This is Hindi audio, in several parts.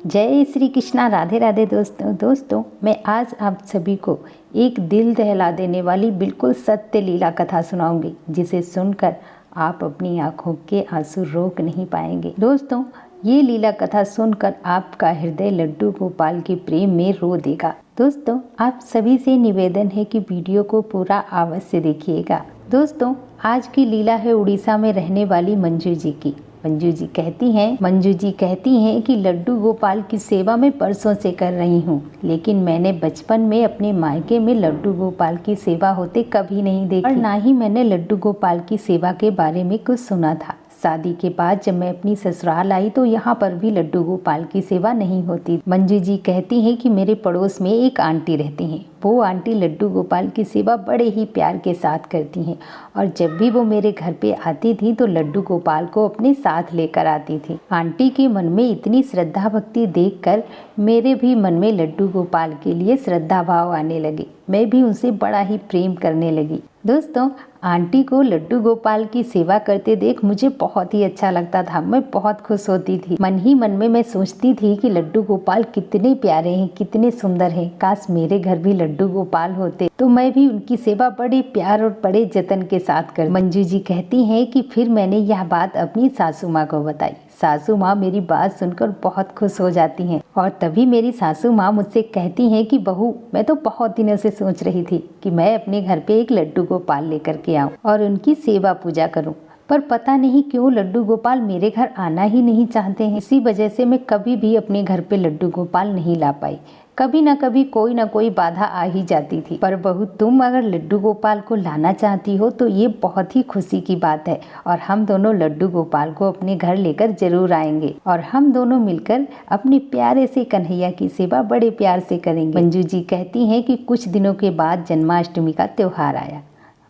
जय श्री कृष्णा, राधे राधे दोस्तों मैं आज आप सभी को एक दिल दहला देने वाली बिल्कुल सत्य लीला कथा सुनाऊंगी, जिसे सुनकर आप अपनी आंखों के आंसू रोक नहीं पाएंगे। दोस्तों, ये लीला कथा सुनकर आपका हृदय लड्डू गोपाल के प्रेम में रो देगा। दोस्तों, आप सभी से निवेदन है कि वीडियो को पूरा अवश्य देखिएगा। दोस्तों, आज की लीला है उड़ीसा में रहने वाली मंजू जी की। मंजू जी कहती हैं कि लड्डू गोपाल की सेवा मैं परसों से कर रही हूँ, लेकिन मैंने बचपन में अपने मायके में लड्डू गोपाल की सेवा होते कभी नहीं देखी और ना ही मैंने लड्डू गोपाल की सेवा के बारे में कुछ सुना था। शादी के बाद जब मैं अपनी ससुराल आई तो यहाँ पर भी लड्डू गोपाल की सेवा नहीं होती। मंजू जी कहती हैं कि मेरे पड़ोस में एक आंटी रहती हैं। वो आंटी लड्डू गोपाल की सेवा बड़े ही प्यार के साथ करती हैं और जब भी वो मेरे घर पे आती थी तो लड्डू गोपाल को अपने साथ लेकर आती थी। आंटी के मन में इतनी श्रद्धा भक्ति देखकर मेरे भी मन में लड्डू गोपाल के लिए श्रद्धा भाव आने लगे। मैं भी उनसे बड़ा ही प्रेम करने लगी। दोस्तों, आंटी को लड्डू गोपाल की सेवा करते देख मुझे बहुत ही अच्छा लगता था। मैं बहुत खुश होती थी। मन ही मन में मैं सोचती थी कि लड्डू गोपाल कितने प्यारे हैं, कितने सुंदर हैं। काश मेरे घर भी लड्डू गोपाल होते तो मैं भी उनकी सेवा बड़े प्यार और बड़े जतन के साथ कर। मंजू जी कहती हैं कि फिर मैंने यह बात अपनी सासू माँ को बताई। सासू माँ मेरी बात सुनकर बहुत खुश हो जाती हैं और तभी मेरी सासू माँ मुझसे कहती हैं कि बहू, मैं तो बहुत दिनों से सोच रही थी कि मैं अपने घर पे एक लड्डू गोपाल लेकर के आऊँ और उनकी सेवा पूजा करूँ, पर पता नहीं क्यों लड्डू गोपाल मेरे घर आना ही नहीं चाहते हैं। इसी वजह से मैं कभी भी अपने घर पे लड्डू गोपाल नहीं ला पाई। कभी ना कभी कोई ना कोई बाधा आ ही जाती थी। पर बहू, तुम अगर लड्डू गोपाल को लाना चाहती हो तो ये बहुत ही खुशी की बात है और हम दोनों लड्डू गोपाल को अपने घर लेकर जरूर आएंगे और हम दोनों मिलकर अपने प्यारे से कन्हैया की सेवा बड़े प्यार से करेंगे। मंजू जी कहती हैं कि कुछ दिनों के बाद जन्माष्टमी का त्योहार आया।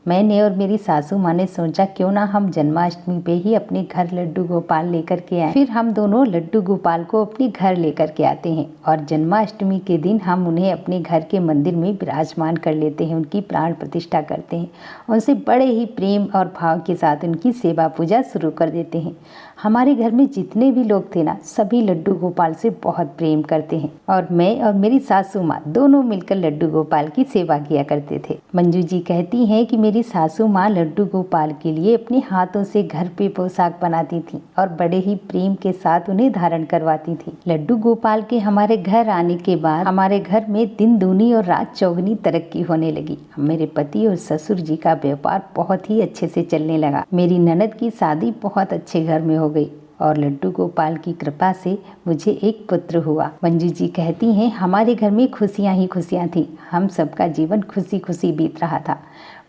मैंने और मेरी सासू माँ ने सोचा क्यों ना हम जन्माष्टमी पे ही अपने घर लड्डू गोपाल लेकर के आए। फिर हम दोनों लड्डू गोपाल को अपने घर लेकर के आते हैं और जन्माष्टमी के दिन हम उन्हें अपने घर के मंदिर में विराजमान कर लेते हैं, उनकी प्राण प्रतिष्ठा करते हैं, उनसे बड़े ही प्रेम और भाव के साथ उनकी सेवा पूजा शुरू कर देते हैं। हमारे घर में जितने भी लोग थे ना, सभी लड्डू गोपाल से बहुत प्रेम करते हैं और मैं और मेरी सासू माँ दोनों मिलकर लड्डू गोपाल की सेवा किया करते थे। मंजू जी कहती हैं कि मेरी सासू माँ लड्डू गोपाल के लिए अपने हाथों से घर पे पोशाक बनाती थी और बड़े ही प्रेम के साथ उन्हें धारण करवाती थी। लड्डू गोपाल के हमारे घर आने के बाद हमारे घर में दिन दूनी और रात चौगुनी तरक्की होने लगी। मेरे पति और ससुर जी का व्यापार बहुत ही अच्छे से चलने लगा। मेरी ननद की शादी बहुत अच्छे घर में हो गई और लड्डू गोपाल की कृपा से मुझे एक पुत्र हुआ। मंजू जी कहती हैं हमारे घर में खुशियाँ ही खुशियाँ थी। हम सबका जीवन खुशी खुशी बीत रहा था।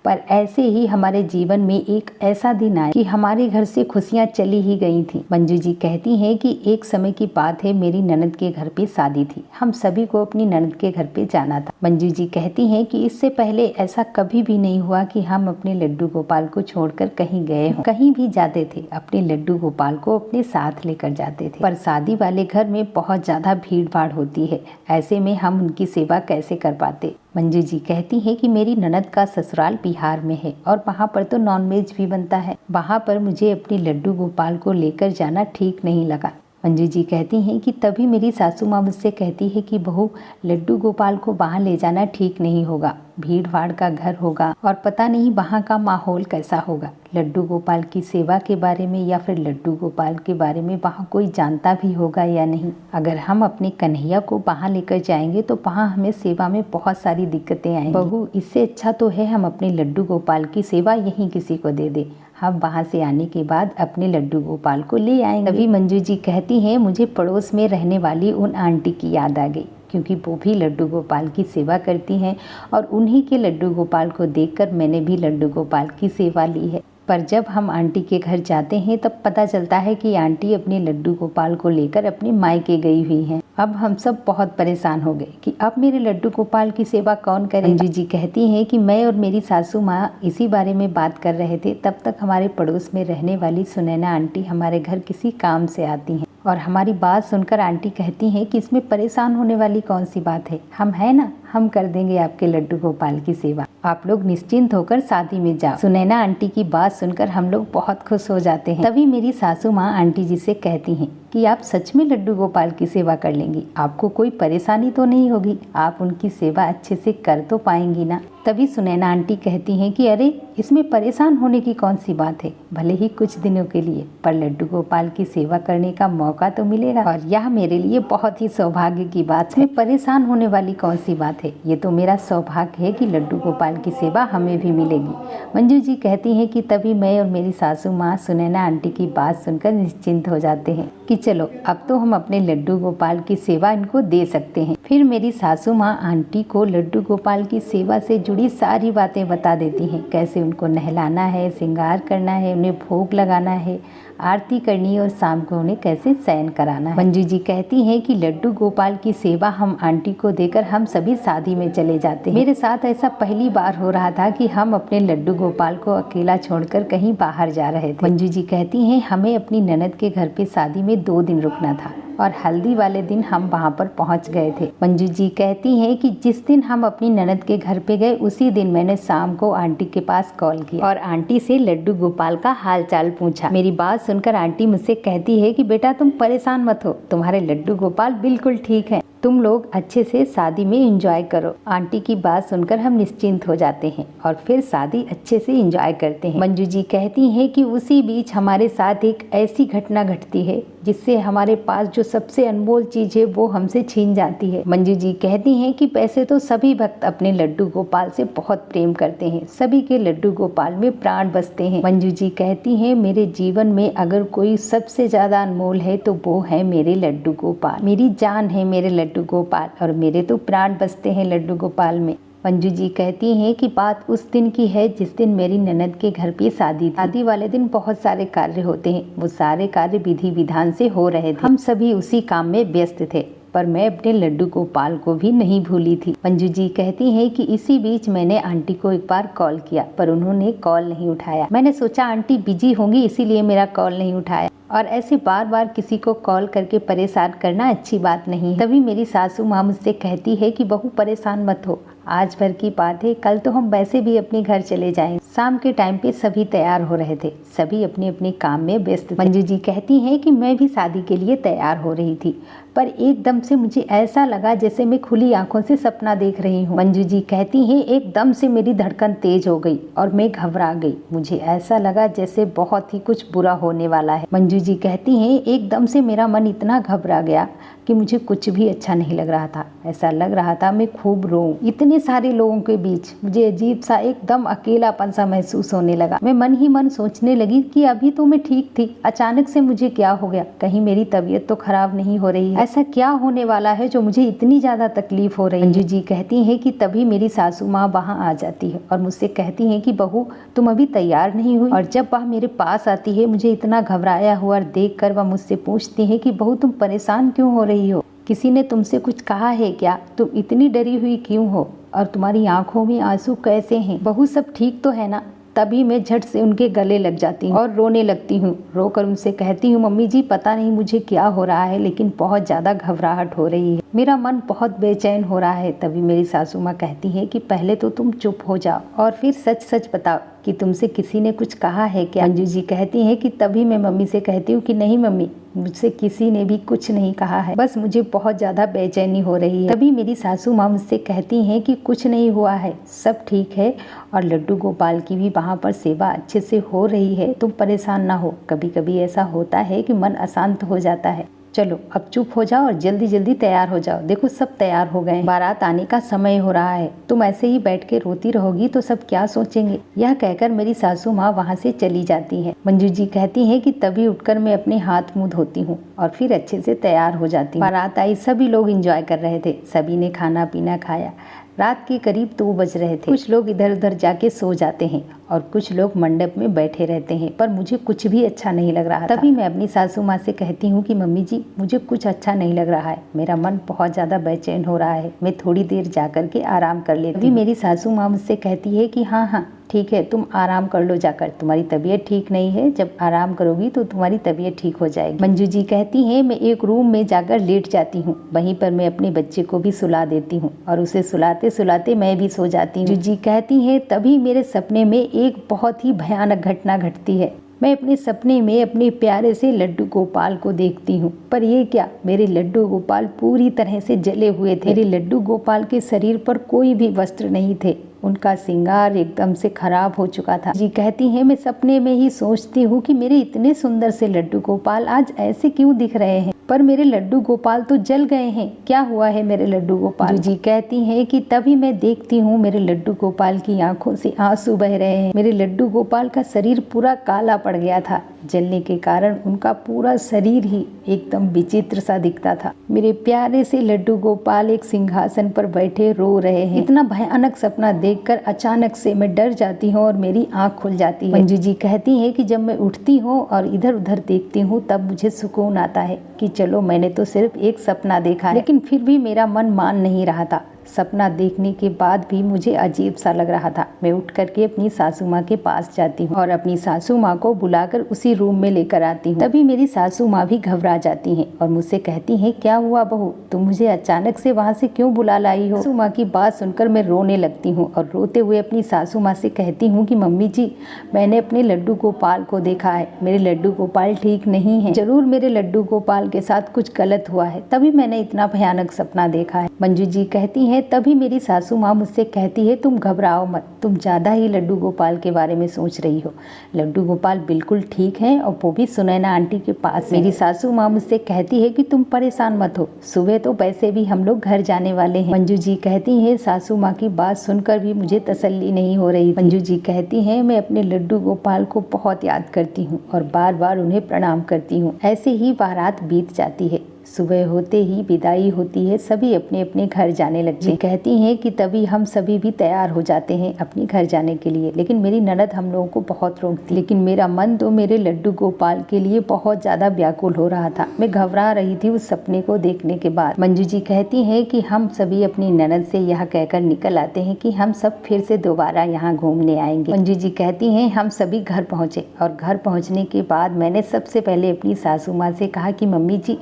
पर ऐसे ही हमारे जीवन में एक ऐसा दिन आया कि हमारे घर से खुशियां चली ही गई थी। मंजू जी कहती हैं कि एक समय की बात है, मेरी ननद के घर पे शादी थी। हम सभी को अपनी ननद के घर पे जाना था। मंजू जी कहती हैं कि इससे पहले ऐसा कभी भी नहीं हुआ कि हम अपने लड्डू गोपाल को छोड़कर कहीं गए हों। कहीं भी जाते थे अपने लड्डू गोपाल को अपने साथ लेकर जाते थे। पर शादी वाले घर में बहुत ज्यादा भीड़ भाड़ होती है, ऐसे में हम उनकी सेवा कैसे कर पाते। मंजू जी कहती हैं कि मेरी ननद का ससुराल बिहार में है और वहाँ पर तो नॉनवेज भी बनता है। वहाँ पर मुझे अपने लड्डू गोपाल को लेकर जाना ठीक नहीं लगा। मंजू जी कहती हैं कि तभी मेरी सासू माँ मुझसे कहती है कि बहू, लड्डू गोपाल को वहाँ ले जाना ठीक नहीं होगा। भीड़ भाड़ का घर होगा और पता नहीं वहाँ का माहौल कैसा होगा। लड्डू गोपाल की सेवा के बारे में या फिर लड्डू गोपाल के बारे में वहाँ कोई जानता भी होगा या नहीं। अगर हम अपने कन्हैया को वहाँ लेकर जाएंगे तो वहाँ हमें सेवा में बहुत सारी दिक्कतें आएंगी। बहू, इससे अच्छा तो है हम अपने लड्डू गोपाल की सेवा यहीं किसी को दे दे। हम वहाँ से आने के बाद अपने लड्डू गोपाल को ले आएंगे। तभी मंजू जी कहती हैं मुझे पड़ोस में रहने वाली उन आंटी की याद आ गई, क्योंकि वो भी लड्डू गोपाल की सेवा करती हैं और उन्हीं के लड्डू गोपाल को देखकर मैंने भी लड्डू गोपाल की सेवा ली है। पर जब हम आंटी के घर जाते हैं तब पता चलता है कि आंटी अपने लड्डू गोपाल को लेकर अपने मायके गई हुई हैं। अब हम सब बहुत परेशान हो गए कि अब मेरे लड्डू गोपाल की सेवा कौन करे। मंजू जी कहती हैं कि मैं और मेरी सासू माँ इसी बारे में बात कर रहे थे, तब तक हमारे पड़ोस में रहने वाली सुनैना आंटी हमारे घर किसी काम से आती हैं और हमारी बात सुनकर आंटी कहती हैं कि इसमें परेशान होने वाली कौन सी बात है, हम है ना, हम कर देंगे आपके लड्डू गोपाल की सेवा, आप लोग निश्चिंत होकर शादी में जाओ। सुनैना आंटी की बात सुनकर हम लोग बहुत खुश हो जाते हैं। तभी मेरी सासू माँ आंटी जी से कहती हैं कि आप सच में लड्डू गोपाल की सेवा कर लेंगी, आपको कोई परेशानी तो नहीं होगी, आप उनकी सेवा अच्छे से कर तो पाएंगी ना। तभी सुनैना आंटी कहती हैं कि अरे इसमें परेशान होने की कौन सी बात है, भले ही कुछ दिनों के लिए, पर लड्डू गोपाल की सेवा करने का मौका तो मिलेगा और यह मेरे लिए बहुत ही सौभाग्य की बात है। परेशान होने वाली कौन सी बात है, ये तो मेरा सौभाग्य है कि लड्डू गोपाल की सेवा हमें भी मिलेगी। मंजू जी कहती हैं कि तभी मैं और मेरी सासू माँ सुनैना आंटी की बात सुनकर निश्चिंत हो जाते हैं कि चलो अब तो हम अपने लड्डू गोपाल की सेवा इनको दे सकते हैं। फिर मेरी सासू माँ आंटी को लड्डू गोपाल की सेवा से जुड़ी सारी बातें बता देती हैं, कैसे उनको नहलाना है, श्रृंगार करना है, उन्हें भोग लगाना है, आरती करनी है और शाम को उन्हें कैसे शयन कराना है। मंजू जी कहती हैं कि लड्डू गोपाल की सेवा हम आंटी को देकर हम सभी शादी में चले जाते हैं। मेरे साथ ऐसा पहली बार हो रहा था कि हम अपने लड्डू गोपाल को अकेला छोड़कर कहीं बाहर जा रहे थे। मंजू जी कहती हैं हमें अपनी ननद के घर पे शादी में 2 दिन रुकना था और हल्दी वाले दिन हम वहाँ पर पहुँच गए थे। मंजू जी कहती हैं कि जिस दिन हम अपनी ननद के घर पे गए उसी दिन मैंने शाम को आंटी के पास कॉल किया और आंटी से लड्डू गोपाल का हाल चाल पूछा। मेरी बात सुनकर आंटी मुझसे कहती है कि बेटा तुम परेशान मत हो, तुम्हारे लड्डू गोपाल बिल्कुल ठीक है, तुम लोग अच्छे से शादी में एंजॉय करो। आंटी की बात सुनकर हम निश्चिंत हो जाते हैं और फिर शादी अच्छे से एंजॉय करते हैं। मंजू जी कहती हैं कि उसी बीच हमारे साथ एक ऐसी घटना घटती है जिससे हमारे पास जो सबसे अनमोल चीज है वो हमसे छीन जाती है। मंजू जी कहती हैं कि वैसे तो सभी भक्त अपने लड्डू गोपाल से बहुत प्रेम करते हैं, सभी के लड्डू गोपाल में प्राण बसते हैं। मंजू जी कहती हैं मेरे जीवन में अगर कोई सबसे ज्यादा अनमोल है तो वो है मेरे लड्डू गोपाल, मेरी जान है मेरे लड्डू गोपाल और मेरे तो प्राण बसते हैं लड्डू गोपाल में। मंजू जी कहती हैं कि बात उस दिन की है जिस दिन मेरी ननद के घर पे शादी थी। शादी वाले दिन बहुत सारे कार्य होते हैं, वो सारे कार्य विधि विधान से हो रहे थे, हम सभी उसी काम में व्यस्त थे, पर मैं अपने लड्डू गोपाल को भी नहीं भूली थी। मंजू जी कहती हैं कि इसी बीच मैंने आंटी को एक बार कॉल किया पर उन्होंने कॉल नहीं उठाया। मैंने सोचा आंटी बिजी होंगी इसीलिए मेरा कॉल नहीं उठाया, और ऐसे बार बार किसी को कॉल करके परेशान करना अच्छी बात नहीं है। तभी मेरी सासू माँ मुझसे कहती है कि बहू परेशान मत हो, आज भर की बात है, कल तो हम वैसे भी अपने घर चले जाएंगे। शाम के टाइम पे सभी तैयार हो रहे थे, सभी अपने अपने काम में व्यस्त थे। मंजू जी कहती हैं कि मैं भी शादी के लिए तैयार हो रही थी पर एकदम से मुझे ऐसा लगा जैसे मैं खुली आंखों से सपना देख रही हूँ। मंजू जी कहती हैं एकदम से मेरी धड़कन तेज हो गई और मैं घबरा गई, मुझे ऐसा लगा जैसे बहुत ही कुछ बुरा होने वाला है। मंजू जी कहती हैं एकदम से मेरा मन इतना घबरा गया कि मुझे कुछ भी अच्छा नहीं लग रहा था, ऐसा लग रहा था मैं खूब रोऊं। इतने सारे लोगों के बीच मुझे अजीब सा एकदम अकेलापन सा महसूस होने लगा। मैं मन ही मन सोचने लगी कि अभी तो मैं ठीक थी, अचानक से मुझे क्या हो गया, कहीं मेरी तबीयत तो खराब नहीं हो रही है, ऐसा क्या होने वाला है जो मुझे इतनी ज्यादा तकलीफ हो रही है। मंजू जी कहती है कि तभी मेरी सासू माँ वहाँ आ जाती है और मुझसे कहती है कि बहू तुम अभी तैयार नहीं हुई, और जब वह मेरे पास आती है मुझे इतना घबराया हुआ देख कर वह मुझसे पूछती है कि बहू तुम परेशान क्यों हो रही हो, किसी ने तुमसे कुछ कहा है क्या, तुम इतनी डरी हुई क्यों हो, और तुम्हारी आंखों में आंसू कैसे हैं, बहू सब ठीक तो है ना। तभी मैं झट से उनके गले लग जाती हूँ और रोने लगती हूँ। रोकर उनसे कहती हूँ मम्मी जी पता नहीं मुझे क्या हो रहा है लेकिन बहुत ज़्यादा घबराहट हो रही है, मेरा मन बहुत बेचैन हो रहा है। तभी मेरी सासू माँ कहती है कि पहले तो तुम चुप हो जाओ और फिर सच सच बताओ कि तुमसे किसी ने कुछ कहा है क्या। मंजू जी कहती हैं कि तभी मैं मम्मी से कहती हूँ कि नहीं मम्मी, मुझसे किसी ने भी कुछ नहीं कहा है, बस मुझे बहुत ज़्यादा बेचैनी हो रही है। तभी मेरी सासू माँ मुझसे कहती हैं कि कुछ नहीं हुआ है, सब ठीक है और लड्डू गोपाल की भी वहाँ पर सेवा अच्छे से हो रही है, तुम परेशान ना हो। कभी कभी ऐसा होता है कि मन अशांत हो जाता है, चलो अब चुप हो जाओ और जल्दी जल्दी तैयार हो जाओ, देखो सब तैयार हो गए, बारात आने का समय हो रहा है, तुम ऐसे ही बैठ के रोती रहोगी तो सब क्या सोचेंगे। यह कहकर मेरी सासू माँ वहाँ से चली जाती है। मंजू जी कहती हैं कि तभी उठकर मैं अपने हाथ मुंह धोती हूँ और फिर अच्छे से तैयार हो जाती हूँ। बारात आई, सभी लोग एंजॉय कर रहे थे, सभी ने खाना पीना खाया। रात के करीब 2 बज रहे थे। कुछ लोग इधर उधर जाके सो जाते हैं और कुछ लोग मंडप में बैठे रहते हैं, पर मुझे कुछ भी अच्छा नहीं लग रहा था। तभी मैं अपनी सासू माँ से कहती हूँ कि मम्मी जी मुझे कुछ अच्छा नहीं लग रहा है, मेरा मन बहुत ज़्यादा बेचैन हो रहा है, मैं थोड़ी देर जा कर के आराम कर लेती हूँ। तभी मेरी सासू माँ मुझसे कहती है कि हाँ हाँ ठीक है, तुम आराम कर लो जाकर, तुम्हारी तबीयत ठीक नहीं है, जब आराम करोगी तो तुम्हारी तबीयत ठीक हो जाएगी। मंजू जी कहती हैं मैं एक रूम में जाकर लेट जाती हूँ, वहीं पर मैं अपने बच्चे को भी सुला देती हूँ और उसे सुलाते सुलाते मैं भी सो जाती हूँ। मंजू जी कहती हैं तभी मेरे सपने में एक बहुत ही भयानक घटना घटती है। मैं अपने सपने में अपने प्यारे से लड्डू गोपाल को देखती हूँ, पर ये क्या, मेरे लड्डू गोपाल पूरी तरह से जले हुए थे। मेरे लड्डू गोपाल के शरीर पर कोई भी वस्त्र नहीं थे, उनका श्रृंगार एकदम से खराब हो चुका था। जी कहती हैं, मैं सपने में ही सोचती हूँ कि मेरे इतने सुंदर से लड्डू गोपाल आज ऐसे क्यों दिख रहे हैं, पर मेरे लड्डू गोपाल तो जल गए हैं, क्या हुआ है मेरे लड्डू गोपाल। जी कहती हैं कि तभी मैं देखती हूँ मेरे लड्डू गोपाल की आंखों से आंसू बह रहे हैं। मेरे लड्डू गोपाल का शरीर पूरा काला पड़ गया था, जलने के कारण उनका पूरा शरीर ही एकदम विचित्र सा दिखता था। मेरे प्यारे से लड्डू गोपाल एक सिंहासन पर बैठे रो रहे हैं। इतना भयानक सपना देखकर अचानक से मैं डर जाती हूँ और मेरी आंख खुल जाती है। मंजू जी कहती हैं कि जब मैं उठती हूँ और इधर उधर देखती हूँ तब मुझे सुकून आता है कि चलो मैंने तो सिर्फ एक सपना देखा है, लेकिन फिर भी मेरा मन मान नहीं रहा था। सपना देखने के बाद भी मुझे अजीब सा लग रहा था। मैं उठ करके अपनी सासू माँ के पास जाती हूँ और अपनी सासू माँ को बुलाकर उसी रूम में लेकर आती हूँ। तभी मेरी सासू माँ भी घबरा जाती हैं और मुझसे कहती हैं, क्या हुआ बहू, तुम मुझे अचानक से वहाँ से क्यों बुला लाई हो। सासू माँ की बात सुनकर मैं रोने लगती हूँ और रोते हुए अपनी सासू माँ से कहती हूँ कि मम्मी जी, मैंने अपने लड्डू गोपाल को देखा है, मेरे लड्डू गोपाल ठीक नहीं है, जरूर मेरे लड्डू गोपाल के साथ कुछ गलत हुआ है, तभी मैंने इतना भयानक सपना देखा है। मंजू जी कहती हैं, तभी मेरी सासू माँ मुझसे कहती है, तुम घबराओ मत, तुम ज़्यादा ही लड्डू गोपाल के बारे में सोच रही हो, लड्डू गोपाल बिल्कुल ठीक हैं और वो भी सुनैना आंटी के पास। मेरी सासू माँ मुझसे कहती है कि तुम परेशान मत हो, सुबह तो वैसे भी हम लोग घर जाने वाले हैं। मंजू जी कहती हैं, सासू माँ की बात सुनकर भी मुझे तसल्ली नहीं हो रही। मंजू जी कहती हैं, मैं अपने लड्डू गोपाल को बहुत याद करती हूँ और बार बार उन्हें प्रणाम करती हूँ। ऐसे ही बारात बीत जाती है, सुबह होते ही विदाई होती है, सभी अपने अपने घर जाने लगते हैं। कहती हैं कि तभी हम सभी भी तैयार हो जाते हैं अपने घर जाने के लिए, लेकिन मेरी ननद हम लोगों को बहुत रोकती। लेकिन मेरा मन तो मेरे लड्डू गोपाल के लिए बहुत ज़्यादा व्याकुल हो रहा था। मैं घबरा रही थी उस सपने को देखने के बाद। मंजू जी कहती हैं कि हम सभी अपनी ननद से यह कहकर निकल आते हैं कि हम सब फिर से दोबारा यहाँ घूमने आएंगे। मंजू जी कहती हैं, हम सभी घर पहुँचे और घर पहुँचने के बाद मैंने सबसे पहले अपनी सासू माँ से कहा कि मम्मी जी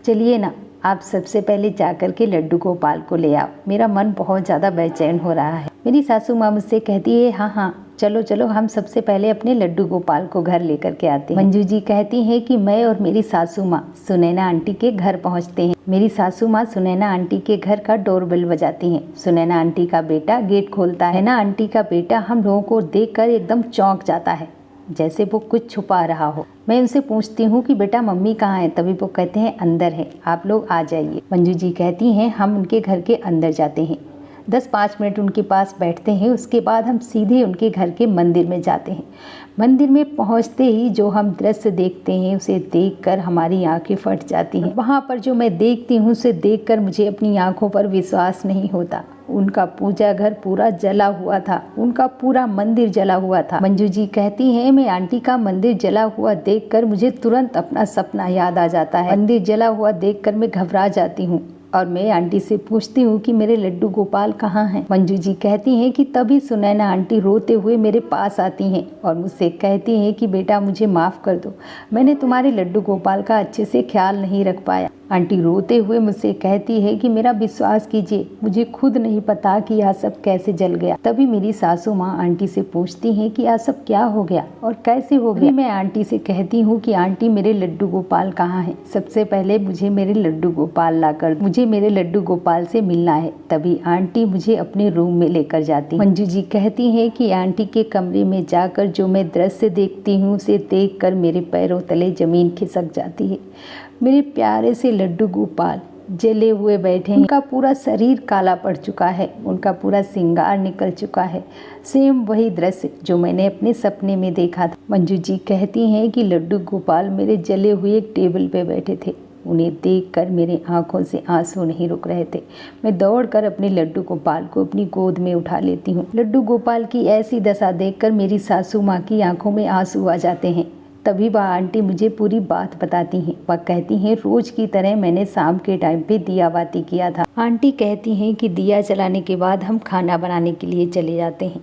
चलिए ना, आप सबसे पहले जाकर के लड्डू गोपाल को ले आओ, मेरा मन बहुत ज़्यादा बेचैन हो रहा है। मेरी सासू माँ मुझसे कहती है, हाँ हाँ चलो चलो, हम सबसे पहले अपने लड्डू गोपाल को घर लेकर के आते हैं। मंजू जी कहती हैं कि मैं और मेरी सासू माँ सुनैना आंटी के घर पहुँचते हैं। मेरी सासू माँ सुनैना आंटी के घर का डोरबेल बजाती हैं। सुनैना आंटी का बेटा गेट खोलता है ना, आंटी का बेटा हम लोगों को देखकर एकदम चौंक जाता है, जैसे वो कुछ छुपा रहा हो। मैं उनसे पूछती हूँ कि बेटा मम्मी कहाँ है, तभी वो कहते हैं अंदर है, आप लोग आ जाइए। मंजू जी कहती हैं, हम उनके घर के अंदर जाते हैं, 10-5 मिनट उनके पास बैठते हैं, उसके बाद हम सीधे उनके घर के मंदिर में जाते हैं। मंदिर में पहुंचते ही जो हम दृश्य देखते हैं उसे देखकर हमारी आंखें फट जाती हैं। वहाँ पर जो मैं देखती हूँ उसे देखकर मुझे अपनी आंखों पर विश्वास नहीं होता। उनका पूजा घर पूरा जला हुआ था, उनका पूरा मंदिर जला हुआ था। मंजू जी कहती हैं, मैं आंटी का मंदिर जला हुआ देखकर मुझे तुरंत अपना सपना याद आ जाता है। मंदिर जला हुआ देखकर मैं घबरा जाती हूँ और मैं आंटी से पूछती हूँ कि मेरे लड्डू गोपाल कहाँ हैं। मंजू जी कहती हैं कि तभी सुनैना आंटी रोते हुए मेरे पास आती हैं और मुझसे कहती हैं कि बेटा मुझे माफ़ कर दो, मैंने तुम्हारे लड्डू गोपाल का अच्छे से ख्याल नहीं रख पाया। आंटी रोते हुए मुझसे कहती है कि मेरा विश्वास कीजिए, मुझे खुद नहीं पता कि यह सब कैसे जल गया। तभी मेरी सासू माँ आंटी से पूछती हैं कि यह सब क्या हो गया और कैसे हो गया। मैं आंटी से कहती हूँ कि आंटी मेरे लड्डू गोपाल कहाँ हैं, सबसे पहले मुझे मेरे लड्डू गोपाल लाकर, मुझे मेरे लड्डू गोपाल से मिलना है। तभी आंटी मुझे अपने रूम में लेकर जाती। मंजू जी कहती हैं कि आंटी के कमरे में जाकर जो मैं दृश्य देखती हूँ उसे देखकर मेरे पैरों तले जमीन खिसक जाती है। मेरे प्यारे से लड्डू गोपाल जले हुए बैठे हैं, उनका पूरा शरीर काला पड़ चुका है, उनका पूरा श्रृंगार निकल चुका है, सेम वही दृश्य जो मैंने अपने सपने में देखा था। मंजू जी कहती हैं कि लड्डू गोपाल मेरे जले हुए एक टेबल पे बैठे थे, उन्हें देखकर मेरे आंखों से आंसू नहीं रुक रहे थे। मैं दौड़कर अपने लड्डू गोपाल को अपनी गोद में उठा लेती हूँ। लड्डू गोपाल की ऐसी दशा देखकर मेरी सासू माँ की आंखों में आंसू आ जाते हैं। तभी वह आंटी मुझे पूरी बात बताती हैं। वह कहती हैं, रोज की तरह मैंने शाम के टाइम पे दिया बाती किया था। आंटी कहती हैं कि दिया जलाने के बाद हम खाना बनाने के लिए चले जाते हैं।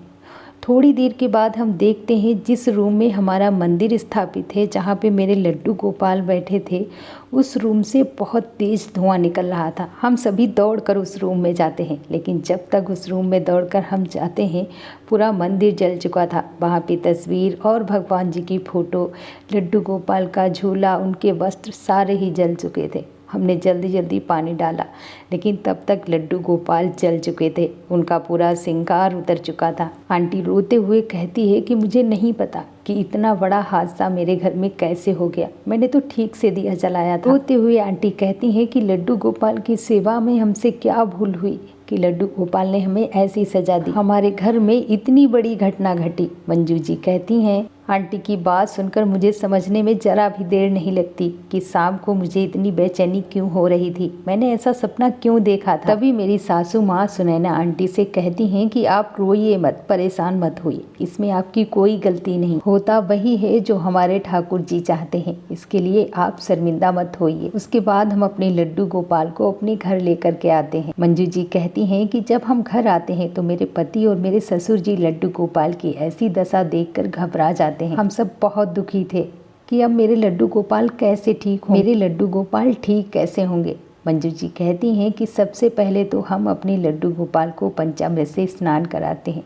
थोड़ी देर के बाद हम देखते हैं जिस रूम में हमारा मंदिर स्थापित है, जहाँ पे मेरे लड्डू गोपाल बैठे थे, उस रूम से बहुत तेज़ धुआं निकल रहा था। हम सभी दौड़कर उस रूम में जाते हैं, लेकिन जब तक उस रूम में दौड़कर हम जाते हैं पूरा मंदिर जल चुका था। वहाँ पे तस्वीर और भगवान जी की फ़ोटो, लड्डू गोपाल का झूला, उनके वस्त्र सारे ही जल चुके थे। हमने जल्दी जल्दी पानी डाला, लेकिन तब तक लड्डू गोपाल जल चुके थे, उनका पूरा श्रृंगार उतर चुका था। आंटी रोते हुए कहती है कि मुझे नहीं पता कि इतना बड़ा हादसा मेरे घर में कैसे हो गया, मैंने तो ठीक से दिया जलाया था। रोते हुए आंटी कहती हैं कि लड्डू गोपाल की सेवा में हमसे क्या भूल हुई कि लड्डू गोपाल ने हमें ऐसी सजा दी, हमारे घर में इतनी बड़ी घटना घटी। मंजू जी कहती हैं, आंटी की बात सुनकर मुझे समझने में जरा भी देर नहीं लगती कि शाम को मुझे इतनी बेचैनी क्यों हो रही थी, मैंने ऐसा सपना क्यों देखा था। तभी मेरी सासू माँ सुनैना आंटी से कहती हैं कि आप रोइए मत, परेशान मत होइए, इसमें आपकी कोई गलती नहीं, होता वही है जो हमारे ठाकुर जी चाहते हैं, इसके लिए आप शर्मिंदा मत होइए। उसके बाद हम अपने लड्डू गोपाल को अपने घर लेकर के आते हैं। मंजू जी कहती हैं कि जब हम घर आते हैं तो मेरे पति और मेरे ससुर जी लड्डू गोपाल की ऐसी दशा देखकर घबरा जाते हैं। हम सब बहुत दुखी थे कि अब मेरे लड्डू गोपाल कैसे ठीक हों, मेरे लड्डू गोपाल ठीक कैसे होंगे। मंजू जी कहती हैं कि सबसे पहले तो हम अपने लड्डू गोपाल को पंचामृत से स्नान कराते हैं,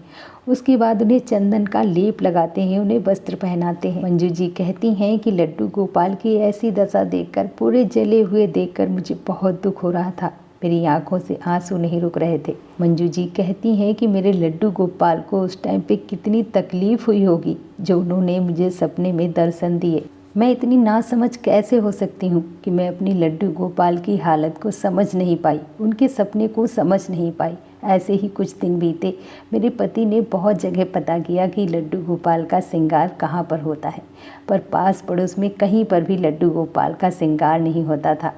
उसके बाद उन्हें चंदन का लेप लगाते हैं, उन्हें वस्त्र पहनाते हैं। मंजू जी कहती हैं कि लड्डू गोपाल की ऐसी दशा देखकर, पूरे जले हुए देखकर मुझे बहुत दुख हो रहा था, मेरी आंखों से आंसू नहीं रुक रहे थे। मंजू जी कहती हैं कि मेरे लड्डू गोपाल को उस टाइम पे कितनी तकलीफ़ हुई होगी जो उन्होंने मुझे सपने में दर्शन दिए। मैं इतनी नासमझ कैसे हो सकती हूँ कि मैं अपनी लड्डू गोपाल की हालत को समझ नहीं पाई, उनके सपने को समझ नहीं पाई। ऐसे ही कुछ दिन बीते, मेरे पति ने बहुत जगह पता किया कि लड्डू गोपाल का श्रृंगार कहाँ पर होता है, पर पास पड़ोस में कहीं पर भी लड्डू गोपाल का श्रृंगार नहीं होता था।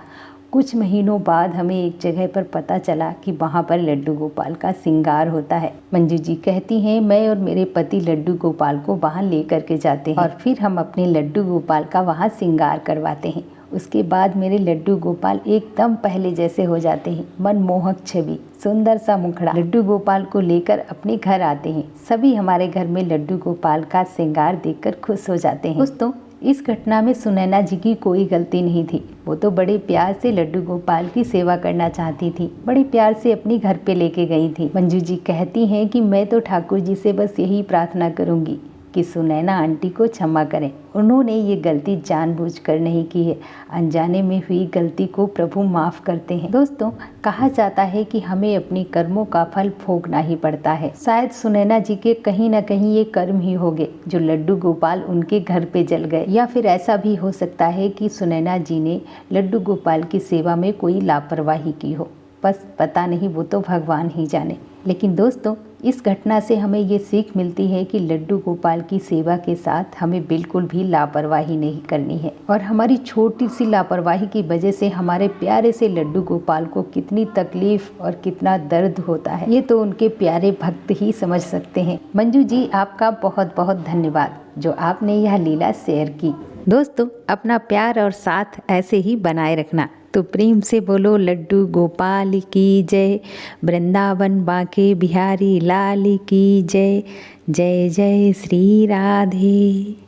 कुछ महीनों बाद हमें एक जगह पर पता चला कि वहाँ पर लड्डू गोपाल का श्रृंगार होता है। मंजू जी कहती हैं, मैं और मेरे पति लड्डू गोपाल को वहाँ ले करके जाते हैं और फिर हम अपने लड्डू गोपाल का वहाँ श्रृंगार करवाते हैं। उसके बाद मेरे लड्डू गोपाल एकदम पहले जैसे हो जाते हैं, मनमोहक छवि, सुंदर सा मुखड़ा। लड्डू गोपाल को लेकर अपने घर आते हैं, सभी हमारे घर में लड्डू गोपाल का श्रृंगार देखकर खुश हो जाते हैं। दोस्तों, इस घटना में सुनैना जी की कोई गलती नहीं थी, वो तो बड़े प्यार से लड्डू गोपाल की सेवा करना चाहती थी, बड़े प्यार से अपनी घर पे लेके गई थी। मंजू जी कहती हैं कि मैं तो ठाकुर जी से बस यही प्रार्थना करूंगी कि सुनैना आंटी को क्षमा करें, उन्होंने ये गलती जानबूझकर नहीं की है, अनजाने में हुई गलती को प्रभु माफ़ करते हैं। दोस्तों, कहा जाता है कि हमें अपने कर्मों का फल भोगना ही पड़ता है। शायद सुनैना जी के कहीं ना कहीं ये कर्म ही हो गए जो लड्डू गोपाल उनके घर पे जल गए, या फिर ऐसा भी हो सकता है कि सुनैना जी ने लड्डू गोपाल की सेवा में कोई लापरवाही की हो, बस पता नहीं, वो तो भगवान ही जाने। लेकिन दोस्तों, इस घटना से हमें ये सीख मिलती है कि लड्डू गोपाल की सेवा के साथ हमें बिल्कुल भी लापरवाही नहीं करनी है, और हमारी छोटी सी लापरवाही की वजह से हमारे प्यारे से लड्डू गोपाल को कितनी तकलीफ और कितना दर्द होता है, ये तो उनके प्यारे भक्त ही समझ सकते हैं। मंजू जी, आपका बहुत बहुत धन्यवाद जो आपने यह लीला शेयर की। दोस्तों, अपना प्यार और साथ ऐसे ही बनाए रखना। तो प्रेम से बोलो लड्डू गोपाल की जय, वृंदावन बांके बिहारी लाल की जय। जय जय श्री राधे।